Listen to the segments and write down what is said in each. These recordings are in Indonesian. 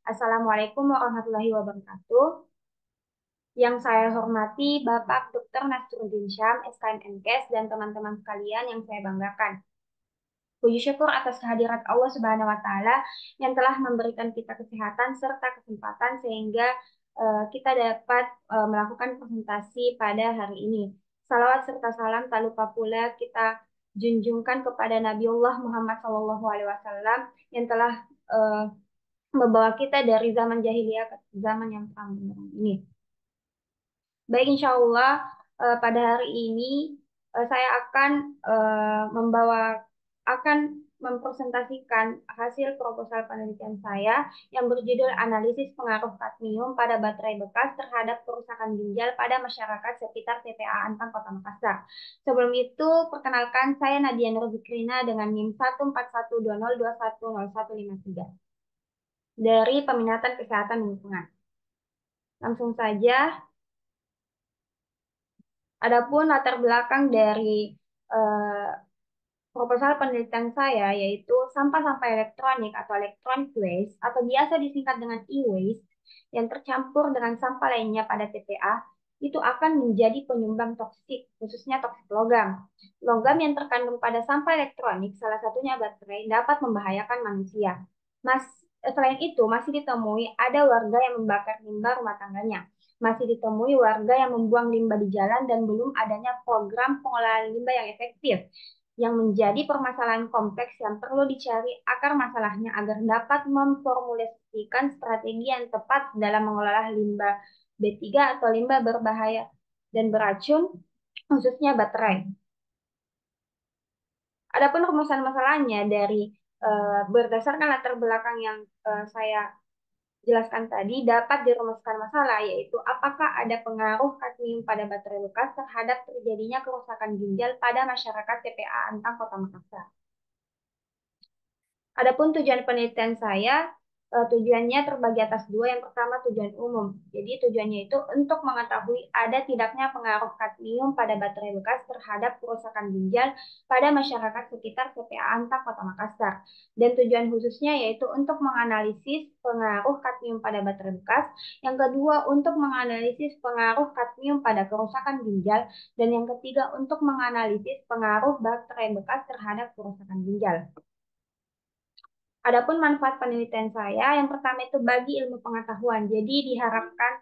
Assalamualaikum warahmatullahi wabarakatuh. Yang saya hormati Bapak Dr. Nasruddin Syam, SKMMKes, dan teman-teman sekalian yang saya banggakan. Puji syukur atas kehadirat Allah Subhanahu wa Ta'ala yang telah memberikan kita kesehatan serta kesempatan sehingga kita dapat melakukan presentasi pada hari ini. Salawat serta salam tak lupa pula kita junjungkan kepada Nabiullah Muhammad SAW yang telah uh, membawa kita dari zaman jahiliyah ke zaman yang terang benderang ini. Baik, insya Allah pada hari ini saya akan akan mempresentasikan hasil proposal penelitian saya yang berjudul Analisis Pengaruh Kadmium pada Baterai Bekas Terhadap Kerusakan Ginjal pada Masyarakat Sekitar TPA Antang Kota Makassar. Sebelum itu, perkenalkan saya Nadia Nur Zikrina dengan NIM 14120210153 dari Peminatan Kesehatan Lingkungan. Langsung saja. Adapun latar belakang dari eh, proposal penelitian saya yaitu sampah-sampah elektronik atau electronic waste atau biasa disingkat dengan e-waste yang tercampur dengan sampah lainnya pada TPA itu akan menjadi penyumbang toksik, khususnya toksik logam. Logam yang terkandung pada sampah elektronik, salah satunya baterai, dapat membahayakan manusia. Selain itu, masih ditemui ada warga yang membakar limbah rumah tangganya. Masih ditemui warga yang membuang limbah di jalan dan belum adanya program pengolahan limbah yang efektif yang menjadi permasalahan kompleks yang perlu dicari akar masalahnya agar dapat memformulasikan strategi yang tepat dalam mengelola limbah B3 atau limbah berbahaya dan beracun, khususnya baterai. Adapun rumusan masalahnya dari berdasarkan latar belakang yang saya jelaskan tadi dapat dirumuskan masalah yaitu apakah ada pengaruh kadmium pada baterai bekas terhadap terjadinya kerusakan ginjal pada masyarakat TPA Antang Kota Makassar. Adapun tujuan penelitian saya, tujuannya terbagi atas dua. Yang pertama tujuan umum. Jadi tujuannya itu untuk mengetahui ada tidaknya pengaruh kadmium pada baterai bekas terhadap kerusakan ginjal pada masyarakat sekitar TPA Anta Kota Makassar. Dan tujuan khususnya yaitu untuk menganalisis pengaruh kadmium pada baterai bekas. Yang kedua untuk menganalisis pengaruh kadmium pada kerusakan ginjal. Dan yang ketiga untuk menganalisis pengaruh baterai bekas terhadap kerusakan ginjal. Adapun manfaat penelitian saya, yang pertama itu bagi ilmu pengetahuan. Jadi diharapkan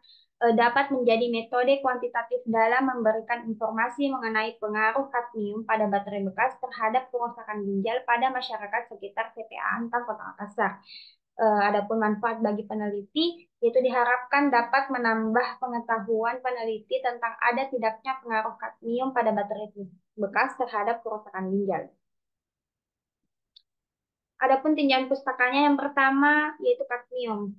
dapat menjadi metode kuantitatif dalam memberikan informasi mengenai pengaruh kadmium pada baterai bekas terhadap kerusakan ginjal pada masyarakat sekitar TPA Antang Kota Makassar. Adapun manfaat bagi peneliti, yaitu diharapkan dapat menambah pengetahuan peneliti tentang ada tidaknya pengaruh kadmium pada baterai bekas terhadap kerusakan ginjal. Adapun tinjauan pustakanya yang pertama yaitu kadmium.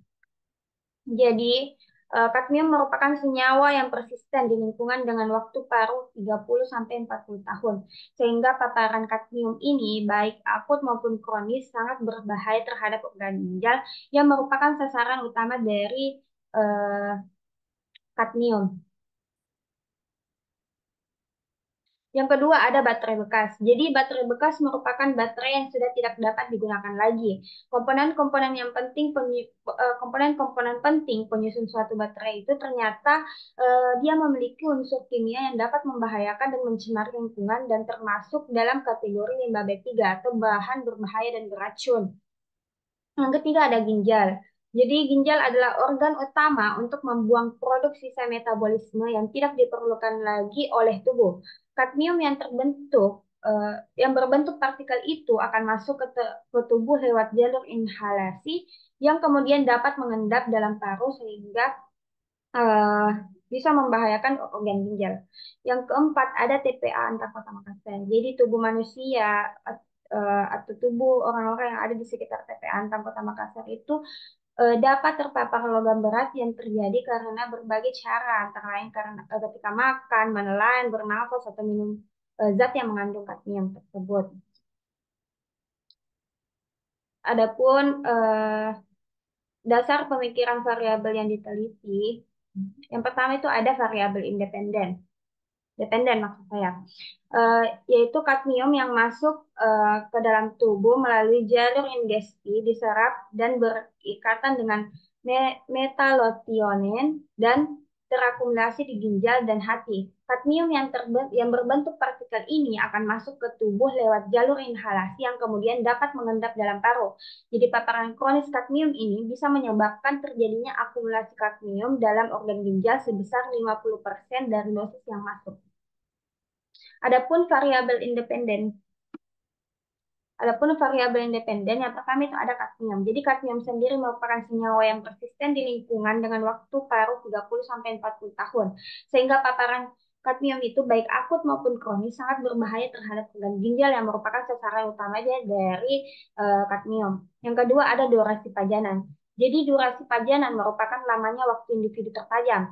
Jadi, kadmium merupakan senyawa yang persisten di lingkungan dengan waktu paruh 30 sampai 40 tahun. Sehingga paparan kadmium ini baik akut maupun kronis sangat berbahaya terhadap organ ginjal yang merupakan sasaran utama dari eh, kadmium. Yang kedua ada baterai bekas. Jadi baterai bekas merupakan baterai yang sudah tidak dapat digunakan lagi. Komponen-komponen yang penting, komponen-komponen penting penyusun suatu baterai itu ternyata dia memiliki unsur kimia yang dapat membahayakan dan mencemari lingkungan dan termasuk dalam kategori limbah B3 atau bahan berbahaya dan beracun. Yang ketiga ada ginjal. Jadi ginjal adalah organ utama untuk membuang produk sisa metabolisme yang tidak diperlukan lagi oleh tubuh. Kadmium yang berbentuk partikel itu akan masuk ke tubuh lewat jalur inhalasi yang kemudian dapat mengendap dalam paru sehingga eh, bisa membahayakan organ ginjal. Yang keempat ada TPA antar kota Makassar. Jadi tubuh manusia atau tubuh orang-orang yang ada di sekitar TPA antar kota Makassar itu dapat terpapar logam berat yang terjadi karena berbagai cara, antara lain karena ketika makan, menelan, bernafas atau minum zat yang mengandung kadmium tersebut. Adapun dasar pemikiran variabel yang diteliti, yang pertama itu ada variabel independen. dependen maksud saya, yaitu kadmium yang masuk ke dalam tubuh melalui jalur ingesti, diserap dan berikatan dengan metalothionein dan terakumulasi di ginjal dan hati. Kadmium yang berbentuk partikel ini akan masuk ke tubuh lewat jalur inhalasi yang kemudian dapat mengendap dalam paru. Jadi paparan kronis kadmium ini bisa menyebabkan terjadinya akumulasi kadmium dalam organ ginjal sebesar 50% dari dosis yang masuk. Adapun variabel independen Adapun variabel independen yang pertama itu ada kadmium. Jadi kadmium sendiri merupakan senyawa yang persisten di lingkungan dengan waktu paruh 30 sampai 40 tahun. Sehingga paparan kadmium itu baik akut maupun kronis sangat berbahaya terhadap organ ginjal yang merupakan sasaran utamanya dari kadmium. Yang kedua ada durasi pajanan. Jadi durasi pajanan merupakan lamanya waktu individu terpajang,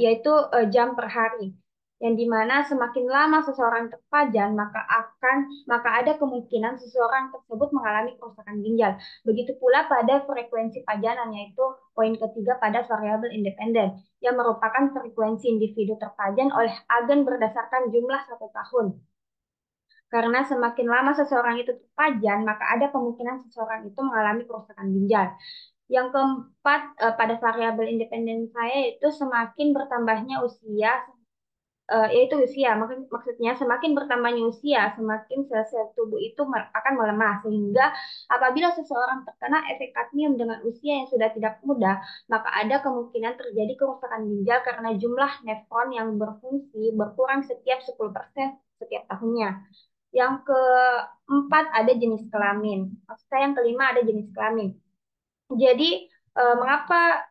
yaitu jam per hari, yang dimana semakin lama seseorang terpajan maka ada kemungkinan seseorang tersebut mengalami kerusakan ginjal. Begitu pula pada frekuensi pajanan, yaitu poin ketiga pada variabel independen yang merupakan frekuensi individu terpajan oleh agen berdasarkan jumlah 1 tahun. Karena semakin lama seseorang itu terpajan, maka ada kemungkinan seseorang itu mengalami kerusakan ginjal. Yang keempat, pada variabel independen saya itu semakin bertambahnya usia, yaitu usia. Maksudnya semakin bertambahnya usia, semakin sel-sel tubuh itu akan melemah. Sehingga apabila seseorang terkena efek kadmium dengan usia yang sudah tidak muda, maka ada kemungkinan terjadi kerusakan ginjal karena jumlah nefron yang berfungsi berkurang setiap 10% setiap tahunnya. Yang keempat ada jenis kelamin. Maksud saya yang kelima ada jenis kelamin. Jadi, mengapa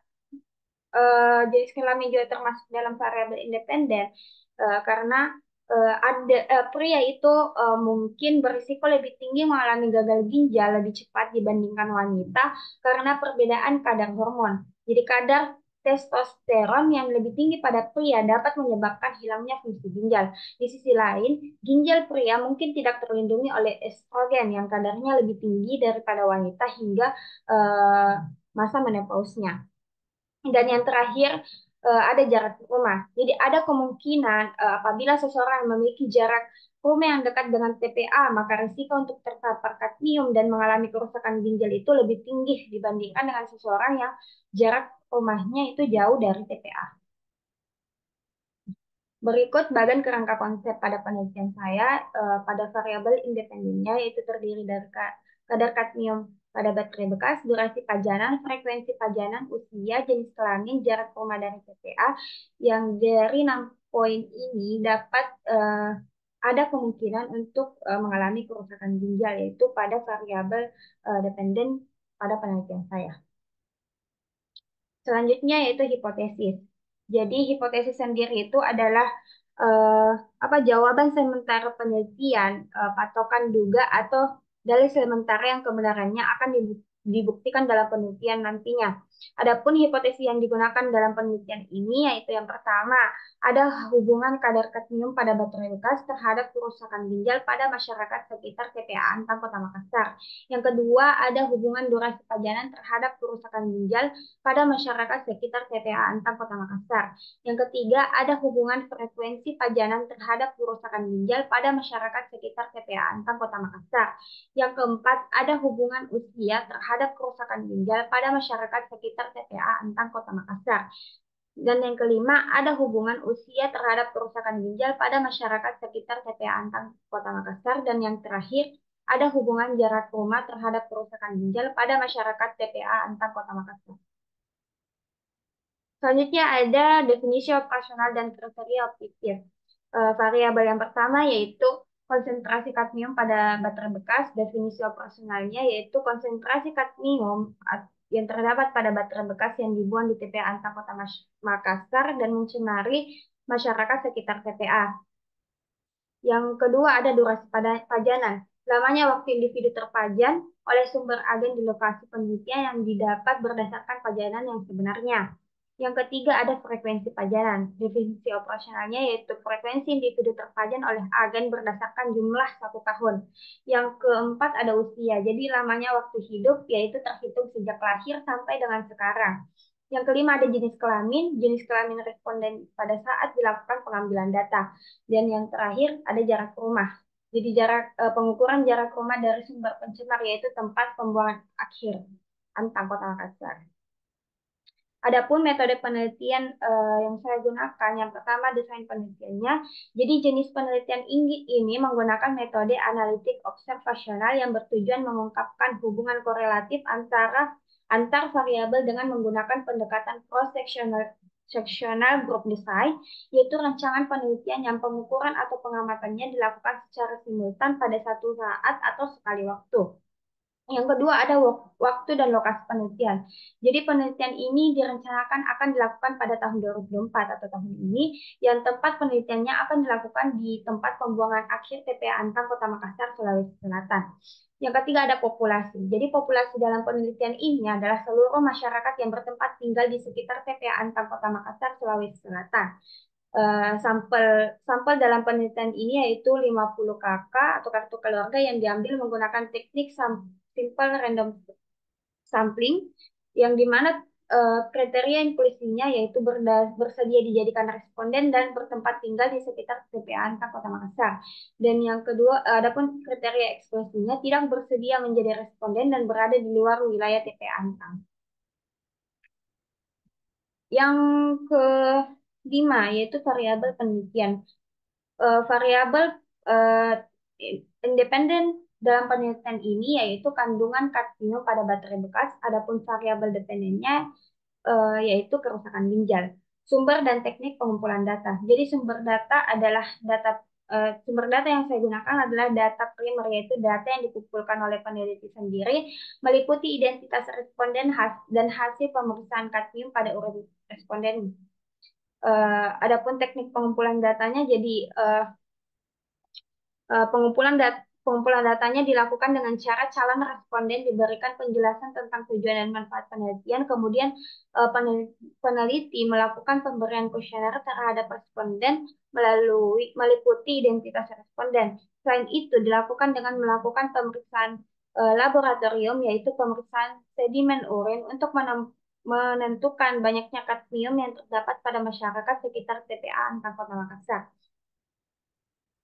jenis kelamin juga termasuk dalam variabel independen? Karena pria itu mungkin berisiko lebih tinggi mengalami gagal ginjal lebih cepat dibandingkan wanita karena perbedaan kadar hormon. Jadi kadar testosteron yang lebih tinggi pada pria dapat menyebabkan hilangnya fungsi ginjal. Di sisi lain, ginjal pria mungkin tidak terlindungi oleh estrogen yang kadarnya lebih tinggi daripada wanita hingga eh, masa menopausnya. Dan yang terakhir ada jarak rumah. Jadi ada kemungkinan apabila seseorang memiliki jarak rumah yang dekat dengan TPA, maka risiko untuk terpapar kadmium dan mengalami kerusakan ginjal itu lebih tinggi dibandingkan dengan seseorang yang jarak rumahnya itu jauh dari TPA. Berikut bagan kerangka konsep pada penelitian saya pada variabel independennya, yaitu terdiri dari kadar kadmium pada baterai bekas, durasi pajanan, frekuensi pajanan, usia, jenis kelamin, jarak rumah dari TPA. Yang dari 6 poin ini dapat ada kemungkinan untuk mengalami kerusakan ginjal, yaitu pada variabel dependen pada penelitian saya. Selanjutnya yaitu hipotesis. Jadi hipotesis sendiri itu adalah eh, jawaban sementara penelitian, patokan duga atau dalil sementara yang kebenarannya akan dibuktikan dalam penelitian nantinya. Adapun hipotesis yang digunakan dalam penelitian ini yaitu yang pertama, ada hubungan kadar kadmium pada baterai bekas terhadap kerusakan ginjal pada masyarakat sekitar TPA Antang Kota Makassar. Yang kedua, ada hubungan durasi pajanan terhadap kerusakan ginjal pada masyarakat sekitar TPA Antang Kota Makassar. Yang ketiga, ada hubungan frekuensi pajanan terhadap kerusakan ginjal pada masyarakat sekitar TPA Antang Kota Makassar. Yang keempat, ada hubungan usia terhadap kerusakan ginjal pada masyarakat sekitar TPA Antang Kota Makassar. Dan yang kelima, ada hubungan usia terhadap kerusakan ginjal pada masyarakat sekitar TPA Antang Kota Makassar. Dan yang terakhir, ada hubungan jarak rumah terhadap kerusakan ginjal pada masyarakat TPA Antang Kota Makassar. Selanjutnya ada definisi operasional dan kriteria objektif. Variabel yang pertama yaitu konsentrasi kadmium pada baterai bekas. Definisi operasionalnya yaitu konsentrasi kadmium yang terdapat pada baterai bekas yang dibuang di TPA Antang Kota Makassar dan mencemari masyarakat sekitar TPA. Yang kedua ada durasi pajanan. Lamanya waktu individu terpajan oleh sumber agen di lokasi penelitian yang didapat berdasarkan pajanan yang sebenarnya. Yang ketiga ada frekuensi pajanan. Definisi operasionalnya yaitu frekuensi individu terpajan oleh agen berdasarkan jumlah 1 tahun. Yang keempat ada usia. Jadi lamanya waktu hidup yaitu terhitung sejak lahir sampai dengan sekarang. Yang kelima ada jenis kelamin responden pada saat dilakukan pengambilan data. Dan yang terakhir ada jarak rumah. Jadi pengukuran jarak rumah dari sumber pencemar yaitu tempat pembuangan akhir Antang Kota Makassar. Adapun metode penelitian yang saya gunakan, yang pertama desain penelitiannya. Jadi jenis penelitian ini menggunakan metode analitik observasional yang bertujuan mengungkapkan hubungan korelatif antar variabel dengan menggunakan pendekatan cross-sectional sectional group design, yaitu rancangan penelitian yang pengukuran atau pengamatannya dilakukan secara simultan pada satu saat atau sekali waktu. Yang kedua ada waktu dan lokasi penelitian. Jadi penelitian ini direncanakan akan dilakukan pada tahun 2024 atau tahun ini, yang tempat penelitiannya akan dilakukan di tempat pembuangan akhir TPA Antang Kota Makassar, Sulawesi Selatan. Yang ketiga ada populasi. Jadi populasi dalam penelitian ini adalah seluruh masyarakat yang bertempat tinggal di sekitar TPA Antang Kota Makassar, Sulawesi Selatan. Sampel dalam penelitian ini yaitu 50 kakak atau kartu keluarga yang diambil menggunakan teknik simple random sampling yang dimana kriteria inklusinya yaitu bersedia dijadikan responden dan bertempat tinggal di sekitar TPA Antang Kota Makassar. Dan yang kedua, adapun kriteria eksklusinya tidak bersedia menjadi responden dan berada di luar wilayah TPA Antang. Yang kelima yaitu variabel penelitian. Variabel uh, independen dalam penelitian ini yaitu kandungan kadmium pada baterai bekas. Adapun variabel dependennya yaitu kerusakan ginjal. Sumber dan teknik pengumpulan data. Jadi sumber data yang saya gunakan adalah data primer, yaitu data yang dikumpulkan oleh peneliti sendiri, meliputi identitas responden dan hasil pemeriksaan kadmium pada urin responden. Adapun teknik pengumpulan datanya, jadi pengumpulan datanya dilakukan dengan cara calon responden diberikan penjelasan tentang tujuan dan manfaat penelitian, kemudian peneliti melakukan pemberian kuesioner terhadap responden meliputi identitas responden. Selain itu dilakukan dengan melakukan pemeriksaan laboratorium, yaitu pemeriksaan sedimen urin untuk menentukan banyaknya kadmium yang terdapat pada masyarakat sekitar TPA Antang Kota Makassar.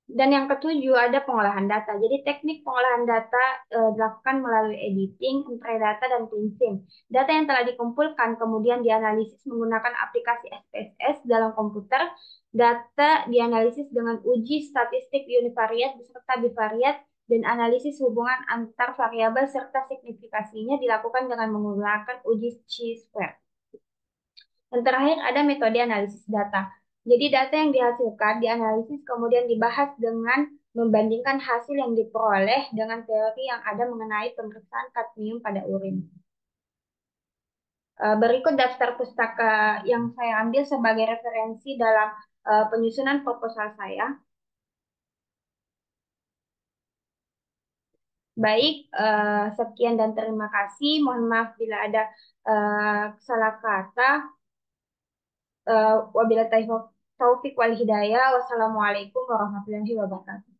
Dan yang ketujuh ada pengolahan data. Jadi teknik pengolahan data dilakukan melalui editing, entry data, dan cleansing. Data yang telah dikumpulkan kemudian dianalisis menggunakan aplikasi SPSS dalam komputer. Data dianalisis dengan uji statistik univariat beserta bivariat dan analisis hubungan antar variabel serta signifikasinya dilakukan dengan menggunakan uji chi-square. Dan terakhir ada metode analisis data. Jadi data yang dihasilkan dianalisis kemudian dibahas dengan membandingkan hasil yang diperoleh dengan teori yang ada mengenai pemeriksaan kadmium pada urin. Berikut daftar pustaka yang saya ambil sebagai referensi dalam penyusunan proposal saya. Baik, sekian dan terima kasih. Mohon maaf bila ada salah kata. Wabillahi taufik wal hidayah. Wassalamualaikum warahmatullahi wabarakatuh.